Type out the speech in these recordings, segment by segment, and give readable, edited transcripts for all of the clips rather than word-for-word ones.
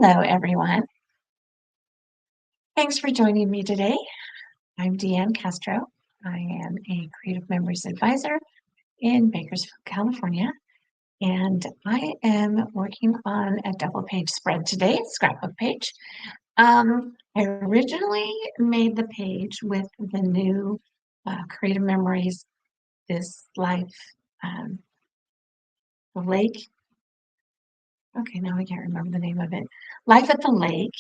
Hello, everyone. Thanks for joining me today. I'm Deanne Castro. I am a Creative Memories Advisor in Bakersfield, California, and I am working on a double page spread today, scrapbook page. I originally made the page with the new Creative Memories This Life, um, the Lake. Okay, now I can't remember the name of it. Life at the Lake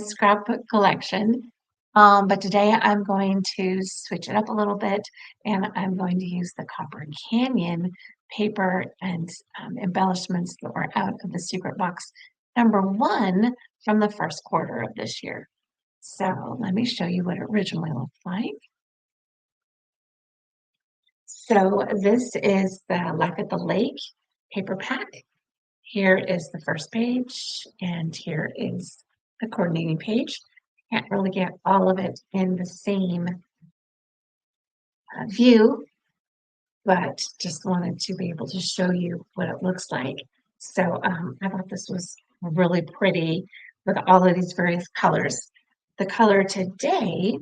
scrapbook collection. But today I'm going to switch it up a little bit and I'm going to use the Copper Canyon paper and embellishments that were out of the secret box #1 from the first quarter of this year. So let me show you what it originally looked like. So this is the Life at the Lake paper pack. Here is the first page, and here is the coordinating page. Can't really get all of it in the same view, but just wanted to be able to show you what it looks like. So I thought this was really pretty with all of these various colors. The color today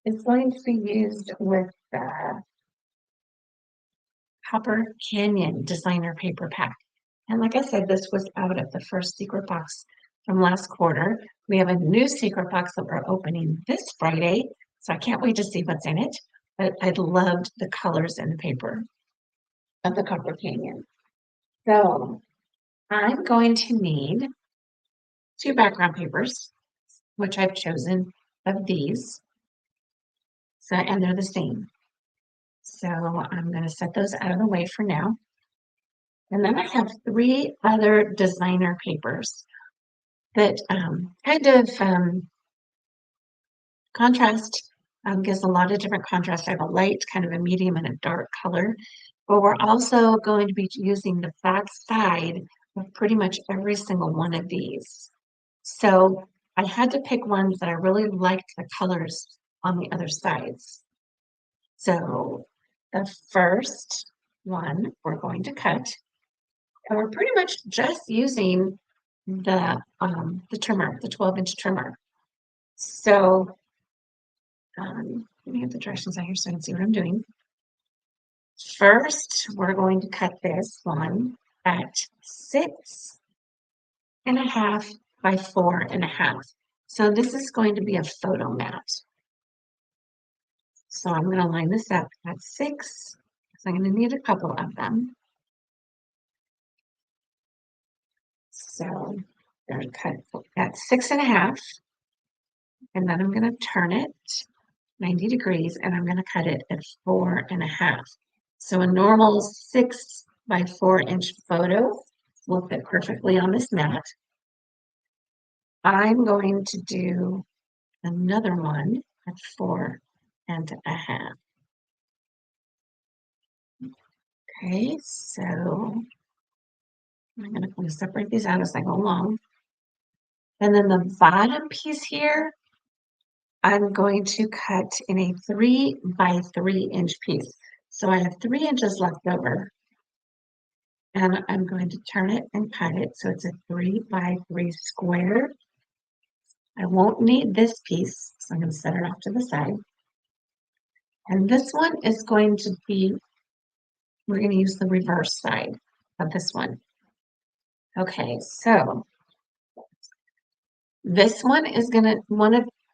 is going to be used with the Copper Canyon designer paper pack. And like I said, this was out of the first secret box from last quarter. We have a new secret box that we're opening this Friday, so I can't wait to see what's in it. But I loved the colors in the paper of the Copper Canyon. So I'm going to need 2 background papers, which I've chosen of these. So, and they're the same. So I'm going to set those out of the way for now. And then I have 3 other designer papers that kind of contrast, gives a lot of different contrast. I have a light, kind of a medium, and a dark color. But we're also going to be using the back side of pretty much every single one of these. So I had to pick ones that I really liked the colors on the other sides. So the first one we're going to cut, and we're pretty much just using the trimmer, the 12-inch trimmer. So let me get the directions out here so I can see what I'm doing. First, we're going to cut this one at 6.5 by 4.5. So this is going to be a photo mat. So I'm going to line this up at 6. So I'm going to need a couple of them. So I'm going to cut at 6.5, and then I'm going to turn it 90 degrees, and I'm going to cut it at 4.5. So a normal 6 by 4-inch photo will fit perfectly on this mat. I'm going to do another one at 4.5. Okay, so I'm going to separate these out as I go along. And then the bottom piece here, I'm going to cut in a 3 by 3-inch piece. So I have 3 inches left over. And I'm going to turn it and cut it so it's a 3 by 3 square. I won't need this piece, so I'm going to set it off to the side. And this one is going to be, we're going to use the reverse side of this one. Okay, so this one is going to,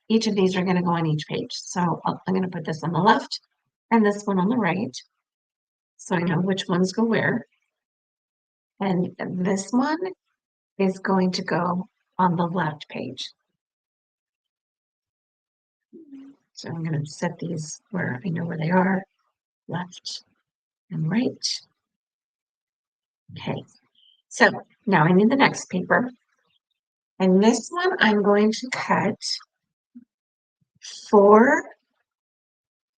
each of these are going to go on each page. So I'm going to put this on the left and this one on the right, so I know which ones go where. And this one is going to go on the left page. So I'm going to set these where I know where they are, left and right. Okay, so now I need the next paper. And this one I'm going to cut 4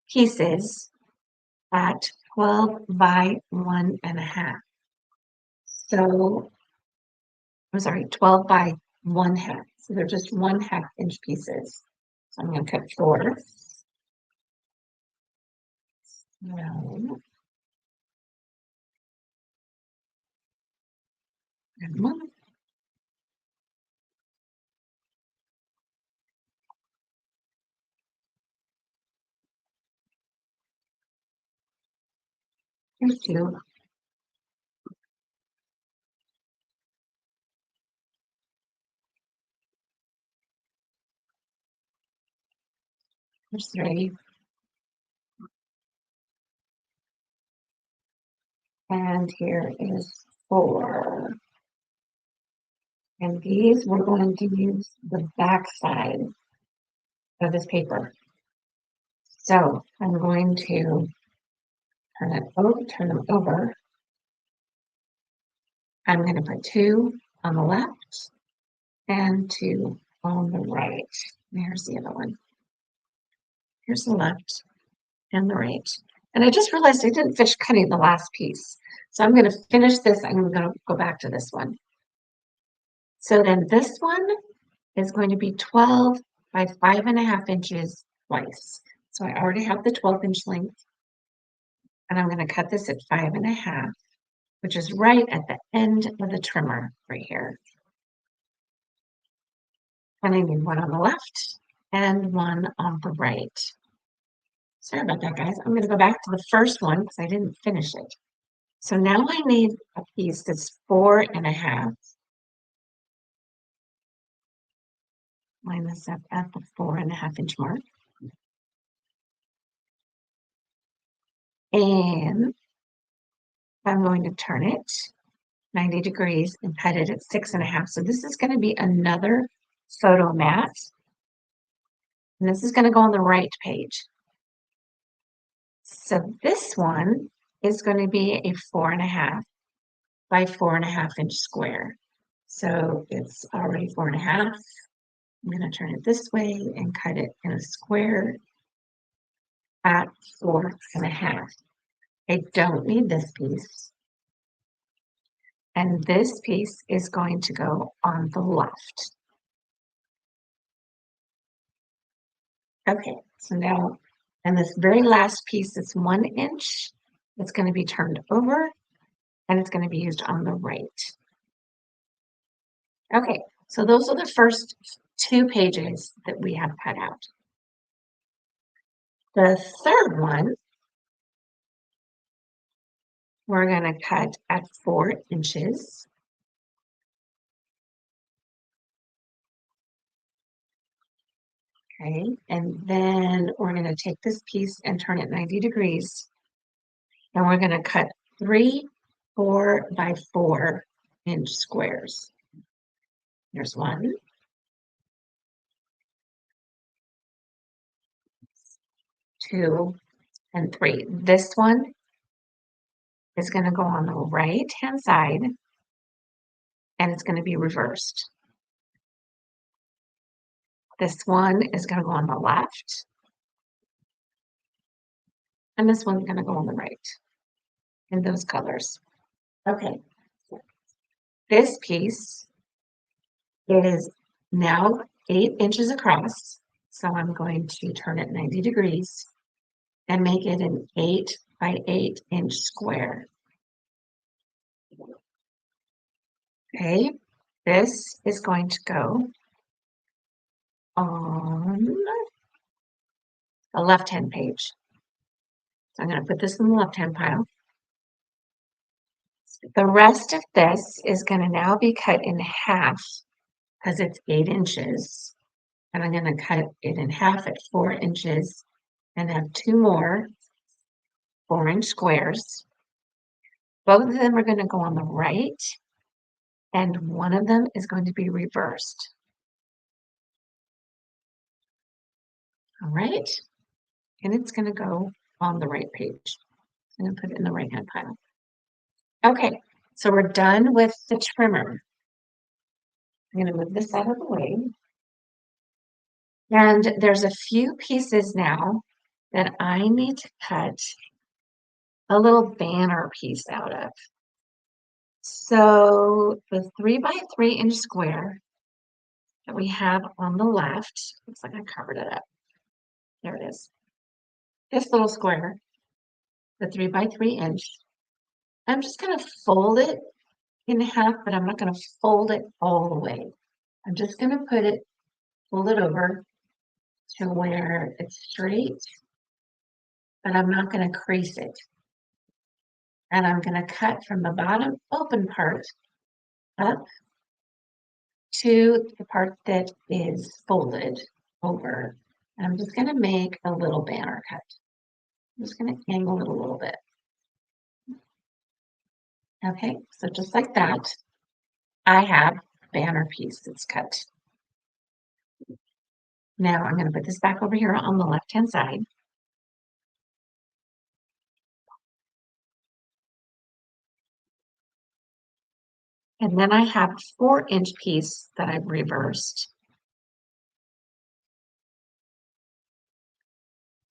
pieces at 12 by 1.5. So, I'm sorry, 12 by 1/2. So they're just 1/2 inch pieces. So I'm going to cut 4. No. And 1. Here's two. Here's three. And here is four. And these we're going to use the back side of this paper. So I'm going to turn them over. I'm going to put two on the left and two on the right. There's the other one. Here's the left and the right. And I just realized I didn't finish cutting the last piece. So I'm going to finish this. I'm going to go back to this one. So then this one is going to be 12 by 5.5 inches twice. So I already have the 12-inch length. And I'm going to cut this at 5.5, which is right at the end of the trimmer right here. And I need one on the left and one on the right. Sorry about that, guys. I'm going to go back to the first one because I didn't finish it. So now I need a piece that's 4.5. Line this up at the 4.5 inch mark. And I'm going to turn it 90 degrees and cut it at 6.5. So this is going to be another photo mat. And this is going to go on the right page. So this one is going to be a 4.5 by 4.5 inch square. So it's already 4.5. I'm going to turn it this way and cut it in a square at 4.5. I don't need this piece. And this piece is going to go on the left. Okay, so now, and this very last piece is 1 inch. It's going to be turned over and it's going to be used on the right. Okay, so those are the first 2 pages that we have cut out. The third one, we're going to cut at 4 inches. Okay, and then we're going to take this piece and turn it 90 degrees. And we're going to cut 3 4 by 4 inch squares. There's 1, 2, and 3. This one is going to go on the right hand side and it's going to be reversed. This one is going to go on the left and this one's going to go on the right in those colors. Okay, this piece is now 8 inches across. So I'm going to turn it 90 degrees and make it an 8 by 8 inch square. Okay, this is going to go on the left-hand page. So I'm going to put this in the left-hand pile. The rest of this is going to now be cut in half because it's 8 inches. And I'm going to cut it in half at 4 inches and have 2 more 4-inch squares. Both of them are going to go on the right, and one of them is going to be reversed. All right, and it's going to go on the right page. I'm going to put it in the right-hand pile. Okay, so we're done with the trimmer. I'm going to move this out of the way. And there's a few pieces now that I need to cut a little banner piece out of. So the 3 by 3 inch square that we have on the left, looks like I covered it up. There it is. This little square, the 3 by 3 inch, I'm just going to fold it in half, but I'm not going to fold it all the way. I'm just going to fold it over to where it's straight, but I'm not going to crease it. And I'm going to cut from the bottom open part up to the part that is folded over. And I'm just going to make a little banner cut. I'm just going to angle it a little bit. Okay, so just like that, I have a banner piece that's cut. Now I'm going to put this back over here on the left-hand side. And then I have a 4-inch piece that I've reversed.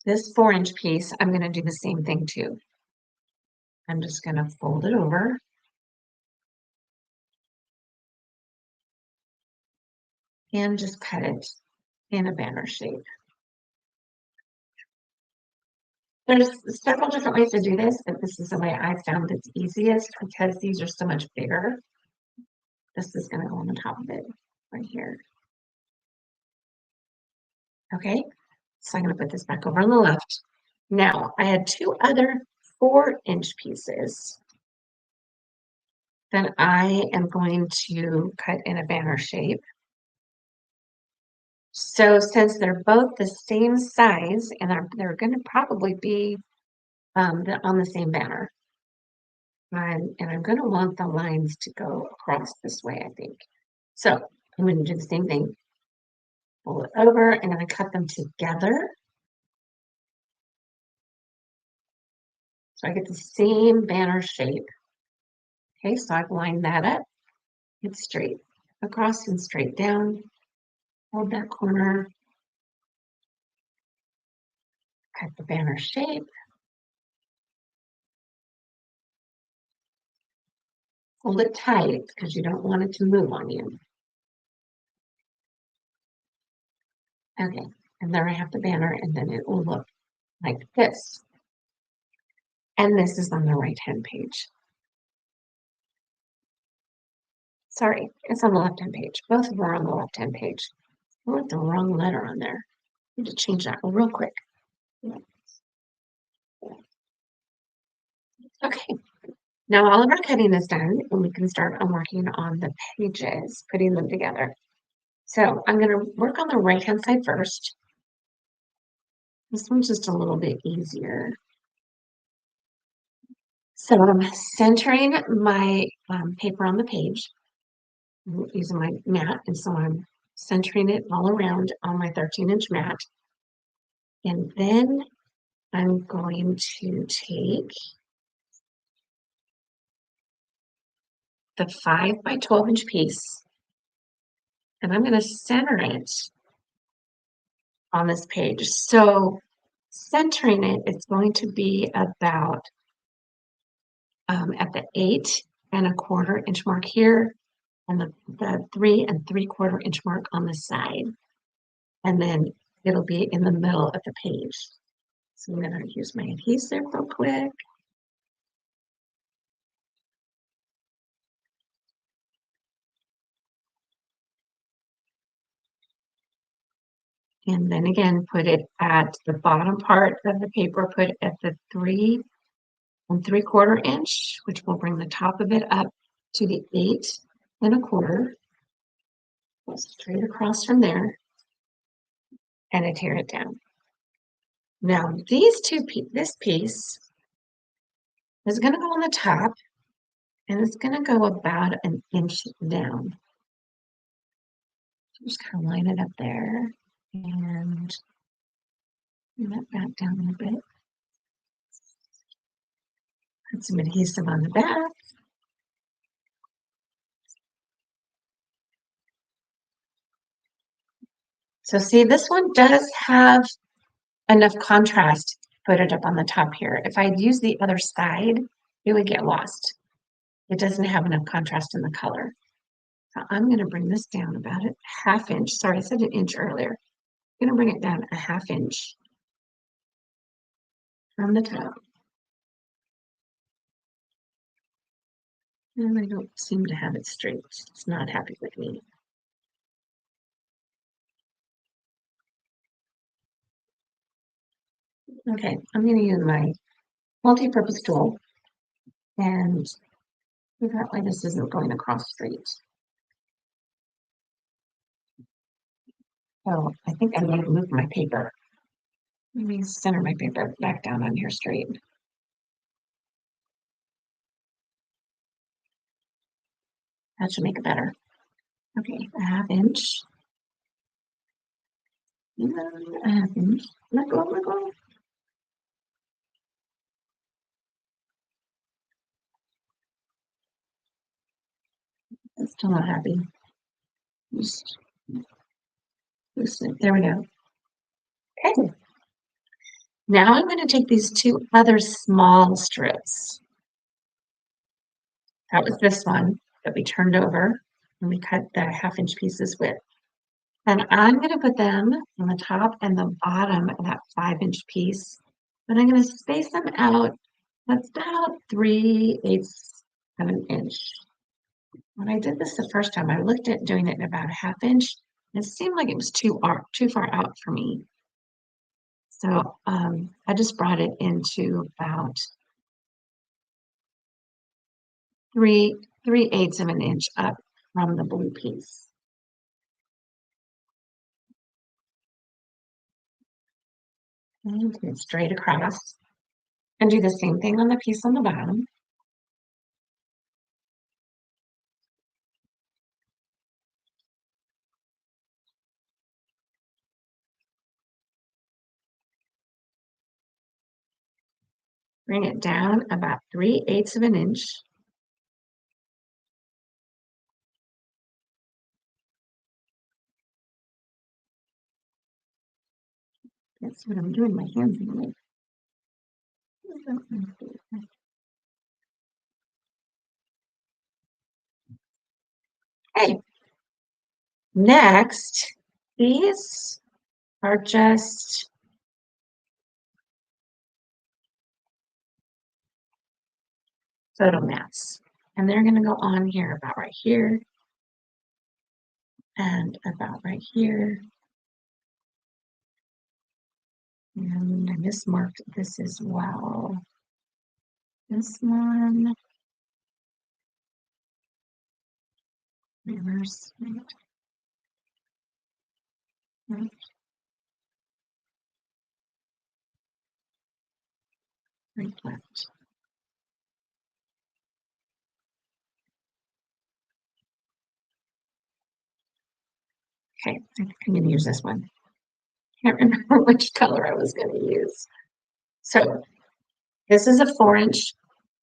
This 4-inch piece, I'm going to do the same thing too. I'm just going to fold it over. And just cut it in a banner shape. There's several different ways to do this, but this is the way I found it's easiest because these are so much bigger. This is going to go on the top of it right here. Okay, so I'm going to put this back over on the left. Now, I had 2 other 4-inch pieces that I am going to cut in a banner shape. So since they're both the same size and they're going to probably be on the same banner, and I'm going to want the lines to go across this way, I think. So I'm going to do the same thing. Pull it over and then I cut them together. So I get the same banner shape. Okay, so I've lined that up. It's straight across and straight down. Hold that corner. Cut the banner shape. Hold it tight because you don't want it to move on you. Okay, and there I have the banner, and then it will look like this. And this is on the right-hand page. Sorry, it's on the left-hand page. Both of them are on the left-hand page. I wrote the wrong letter on there. I need to change that real quick. Okay, now all of our cutting is done, and we can start on working on the pages, putting them together. So I'm going to work on the right-hand side first. This one's just a little bit easier. So I'm centering my paper on the page using my mat, and so I'm centering it all around on my 13-inch mat. And then I'm going to take the 5 by 12-inch piece, and I'm going to center it on this page. So centering it, it's going to be about at the 8¼ inch mark here, and the 3 3/4 inch mark on the side. And then it'll be in the middle of the page. So I'm going to use my adhesive real quick. And then again, put it at the bottom part of the paper, put it at the 3 3/4 inch, which will bring the top of it up to the 8¼ straight across from there, and I tear it down. Now this piece is going to go on the top, and it's going to go about an inch down. Just kind of line it up there and bring that back down a little bit. Put some adhesive on the back. So see, this one does have enough contrast to put it up on the top here. If I'd used the other side, it would get lost. It doesn't have enough contrast in the color. So I'm going to bring this down about a 1/2 inch. Sorry, I said an inch earlier. I'm going to bring it down a 1/2 inch from the top. And I don't seem to have it straight. It's not happy with me. Okay, I'm going to use my multi-purpose tool and apparently this isn't going across straight. So I think I need to move my paper. Let me center my paper back down on here straight. That should make it better. Okay, a half inch. And a half inch. Let go, let go. I'm still not happy. Just loosen it. There we go. Okay. Now I'm going to take these two other small strips. That was this one that we turned over and we cut the half-inch pieces with. And I'm going to put them on the top and the bottom of that 5-inch piece. But I'm going to space them out. That's about 3/8 of an inch. When I did this the first time, I looked at doing it in about a half inch. And it seemed like it was too far out for me. So I just brought it into about 3/8 of an inch up from the blue piece. And get it straight across. And do the same thing on the piece on the bottom. Bring it down about 3/8 of an inch. That's what I'm doing, my hands in the way. Okay. Next, these are just photo mats. And they're going to go on here about right here and about right here. And I mismarked this as well. This one, reverse, right, left. Okay, I think I'm going to use this one. Can't remember which color I was going to use. So this is a 4-inch.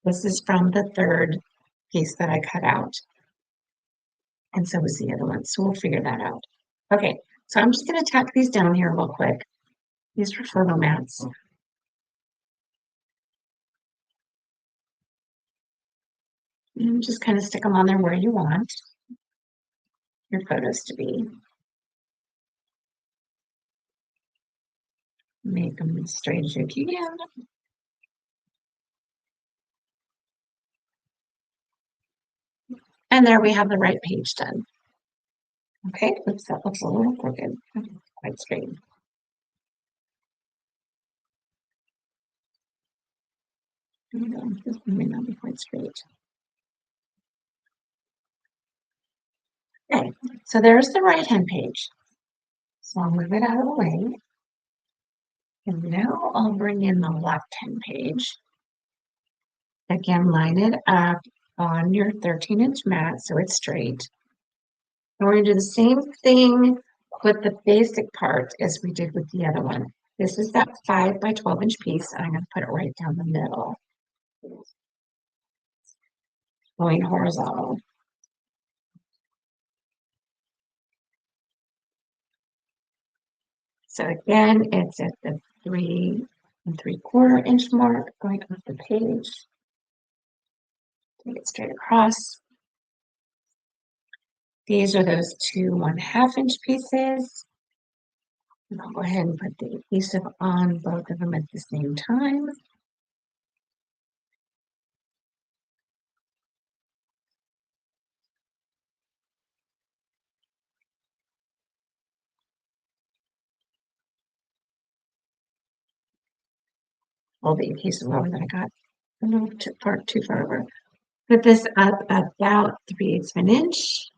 This is from the third piece that I cut out. And so was the other one. So we'll figure that out. Okay, so I'm just going to tack these down here real quick. These are photo mats. And just kind of stick them on there where you want your photos to be. Make them as straight as you can. And there we have the right page done. Okay, oops, that looks a little crooked. Quite straight. This one may not be quite straight. Okay, so there's the right-hand page. So I'll move it out of the way. And now I'll bring in the left-hand page. Again, line it up on your 13-inch mat so it's straight. And we're going to do the same thing with the basic part as we did with the other one. This is that 5 by 12-inch piece, and I'm going to put it right down the middle, going horizontal. So again, it's at the 3 3/4 inch mark, going up the page. Take it straight across. These are those two 1/2 inch pieces. And I'll go ahead and put the adhesive on both of them at the same time. All the adhesive over that I got. a little too far over. Put this up about 3/8 of an inch.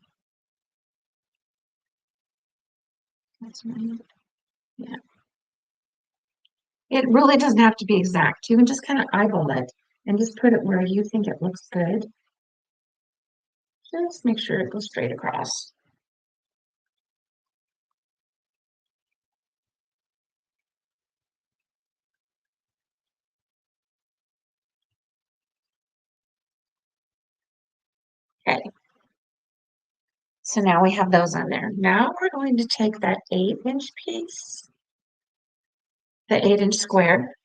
That's right. Yeah. It really doesn't have to be exact. You can just kind of eyeball it and just put it where you think it looks good. Just make sure it goes straight across. Okay. So now we have those on there. Now we're going to take that 8-inch piece, the 8-inch square,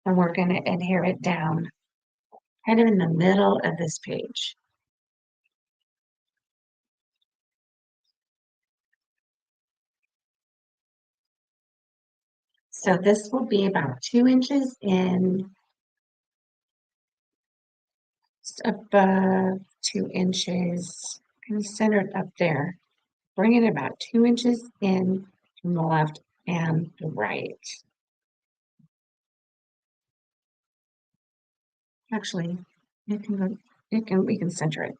and we're going to adhere it down kind of in the middle of this page. So this will be about 2 inches in, just above 2 inches, kind of centered up there. Bring it about 2 inches in from the left and the right. Actually, we can center it.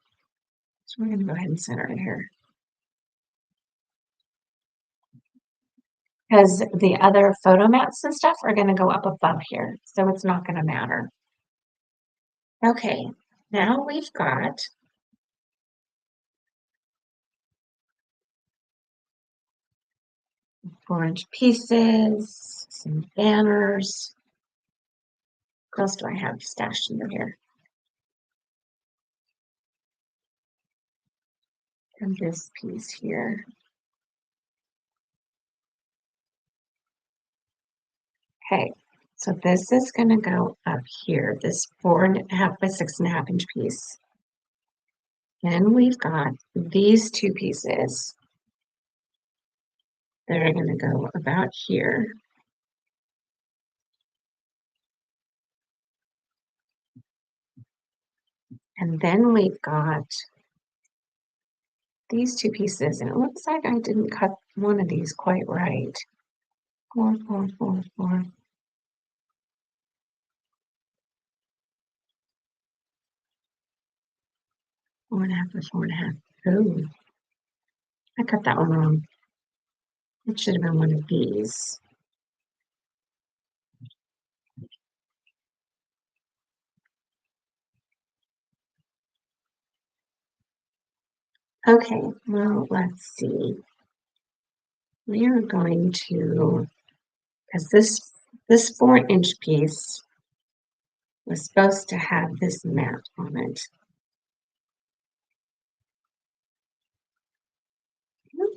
So we're gonna go ahead and center it here. Because the other photo mats and stuff are gonna go up above here, so it's not gonna matter. Okay, now we've got 4-inch pieces, some banners. What else do I have stashed under here? And this piece here. Okay, so this is gonna go up here, this 4.5 by 6.5 inch piece. Then we've got these two pieces that are gonna go about here. And then we've got these two pieces, and it looks like I didn't cut one of these quite right. 4, 4, 4, 4. 4.5 by 4.5. Oh, I cut that one wrong. It should have been one of these. Okay, well, let's see. We are going to, because this 4-inch piece was supposed to have this mat on it.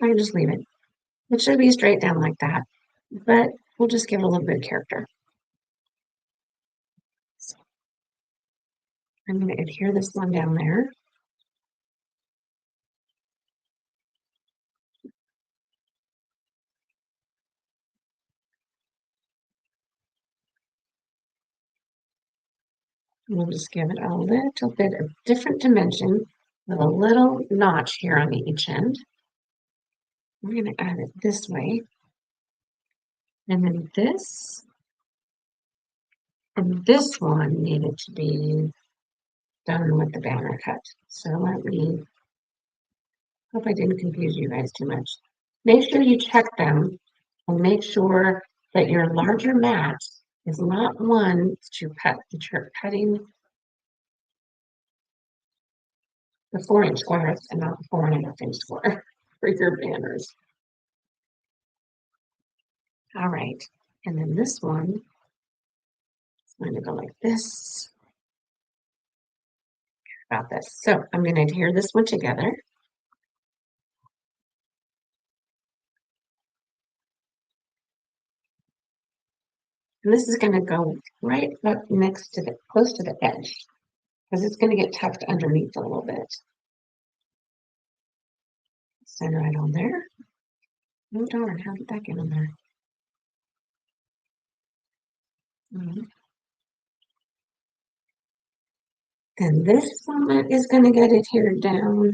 I can just leave it. It should be straight down like that, but we'll just give it a little bit of character. So I'm going to adhere this one down there. We'll just give it a little bit of different dimension with a little notch here on each end. We're going to add it this way. And then this and this one needed to be done with the banner cut. So let me, hope I didn't confuse you guys too much. Make sure you check them and make sure that your larger mat is not one that you're cutting the 4-inch squares and not the 4.5-inch square for your banners. All right, and then this one is going to go like this. About this. So I'm going to adhere this one together. And this is going to go right up next to the, close to the edge, because it's going to get tucked underneath a little bit. Center it on there. Oh darn, how did that get on there? And this one is going to get adhered down.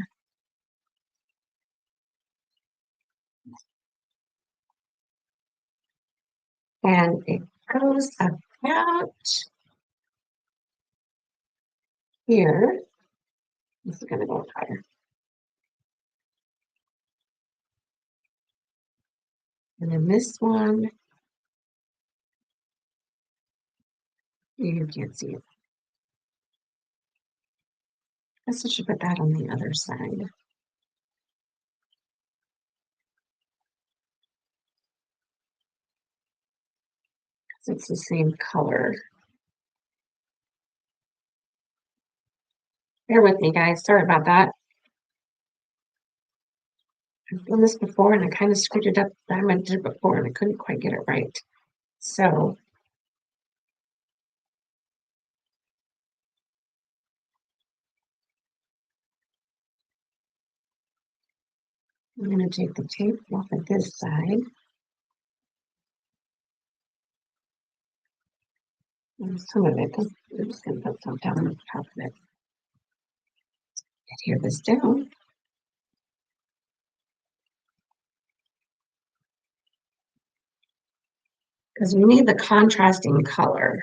And it goes about here, this is going to go higher. And then this one, you can't see it. I guess I should put that on the other side. It's the same color. Bear with me, guys. Sorry about that. I've done this before and I kind of screwed it up that I did it before and I couldn't quite get it right. So I'm going to take the tape off of this side. And some of it, I'm just going to put some down on the top of it. Adhere this down. Because we need the contrasting color.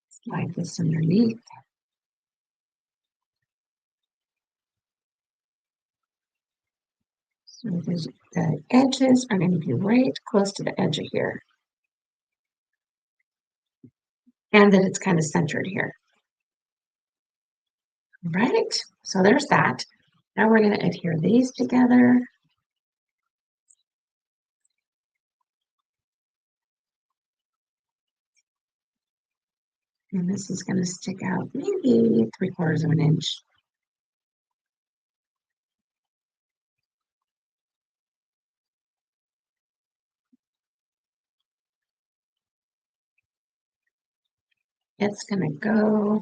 Slide this underneath. So the edges are going to be right close to the edge of here. And that it's kind of centered here. Right? So there's that. Now we're going to adhere these together. And this is going to stick out maybe 3/4 of an inch. It's going to go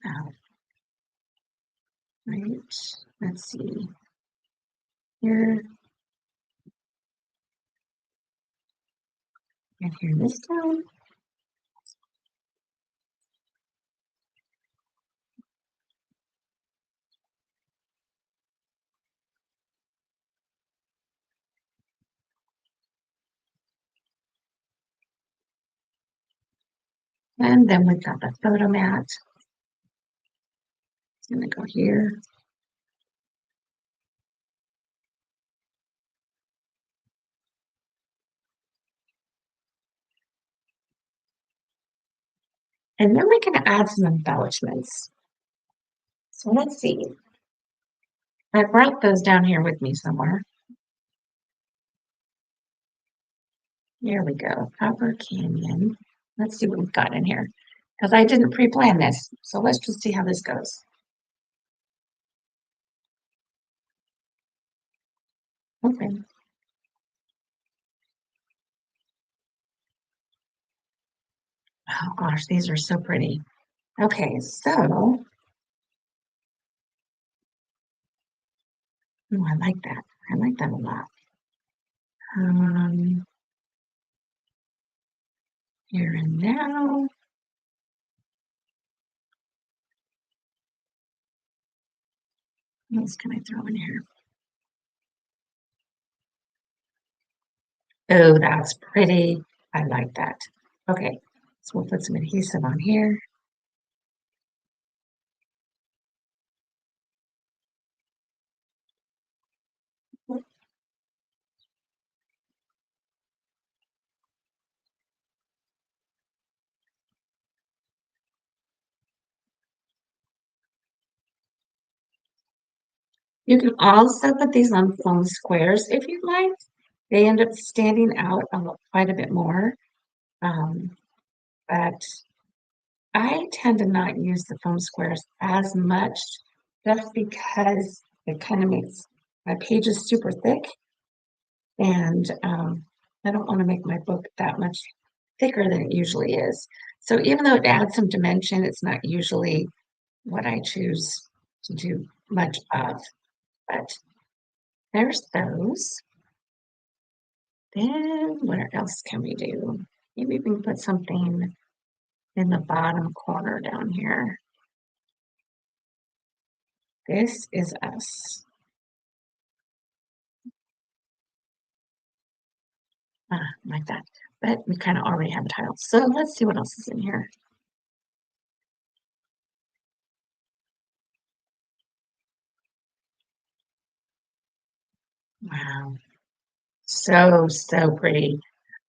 out. Right? Let's see. Here. Adhere this down. And then we've got the photo mat. It's going to go here. And then we can add some embellishments. So let's see. I brought those down here with me somewhere. Here we go. Copper Canyon. Let's see what we've got in here. Because I didn't pre-plan this. So let's just see how this goes. Okay. Oh gosh, these are so pretty. Okay, so I like that. I like that a lot. Here and now. What else can I throw in here? Oh, that's pretty. I like that. Okay, so we'll put some adhesive on here. You can also put these on foam squares if you'd like. They end up standing out quite a bit more. But I tend to not use the foam squares as much just because it kind of makes my pages super thick. And I don't want to make my book that much thicker than it usually is. So even though it adds some dimension, it's not usually what I choose to do much of. But there's those. Then what else can we do? Maybe we can put something in the bottom corner down here. This is us. Like that. But we kind of already have a title. So let's see what else is in here. Wow. So pretty.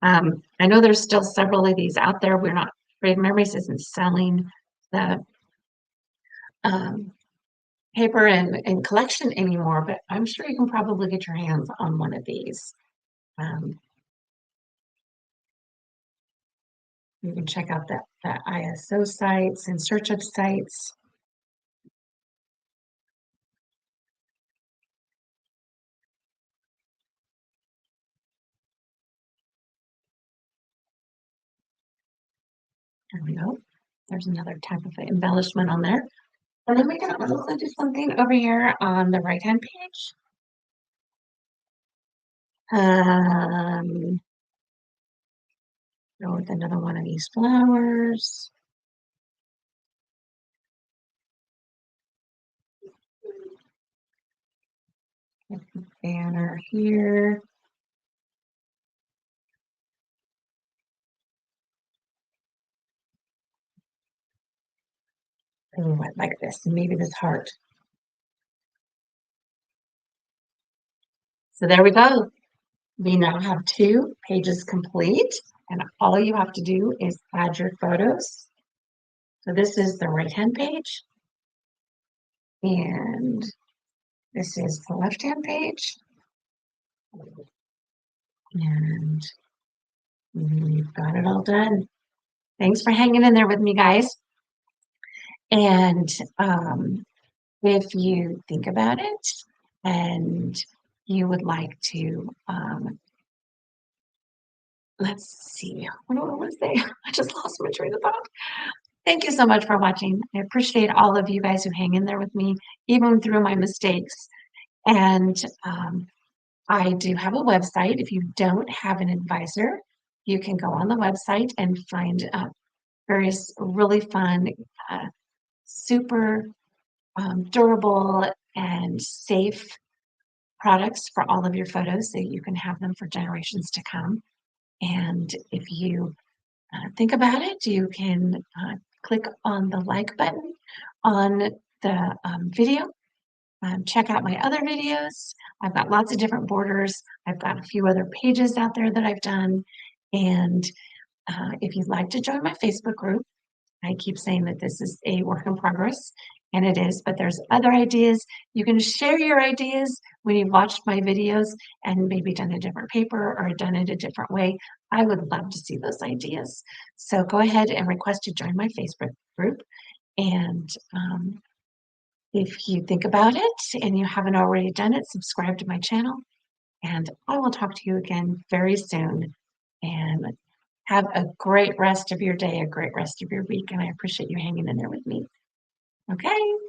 I know there's still several of these out there. We're not, Creative Memories isn't selling the um, paper and collection anymore, but I'm sure you can probably get your hands on one of these. Um, you can check out the ISO sites and search up sites. There we go. There's another type of embellishment on there. And then we can also do something over here on the right-hand page. Go with another one of these flowers. Banner here. Oh, I like this. Maybe this heart. So there we go. We now have 2 pages complete, and all you have to do is add your photos. So this is the right-hand page, and this is the left-hand page, and we've got it all done. Thanks for hanging in there with me, guys. And if you think about it and you would like to, let's see, what do I want to say? I just lost my train of thought. Thank you so much for watching. I appreciate all of you guys who hang in there with me, even through my mistakes. And I do have a website. If you don't have an advisor, you can go on the website and find various really fun, super durable and safe products for all of your photos so you can have them for generations to come. And if you think about it, you can click on the like button on the video. Check out my other videos. I've got lots of different borders. I've got a few other pages out there that I've done. And if you'd like to join my Facebook group, I keep saying that this is a work in progress, and it is, but there's other ideas. You can share your ideas when you've watched my videos and maybe done a different paper or done it a different way. I would love to see those ideas. So go ahead and request to join my Facebook group. And if you think about it and you haven't already done it, subscribe to my channel. And I will talk to you again very soon. And have a great rest of your day, a great rest of your week. And I appreciate you hanging in there with me. Okay.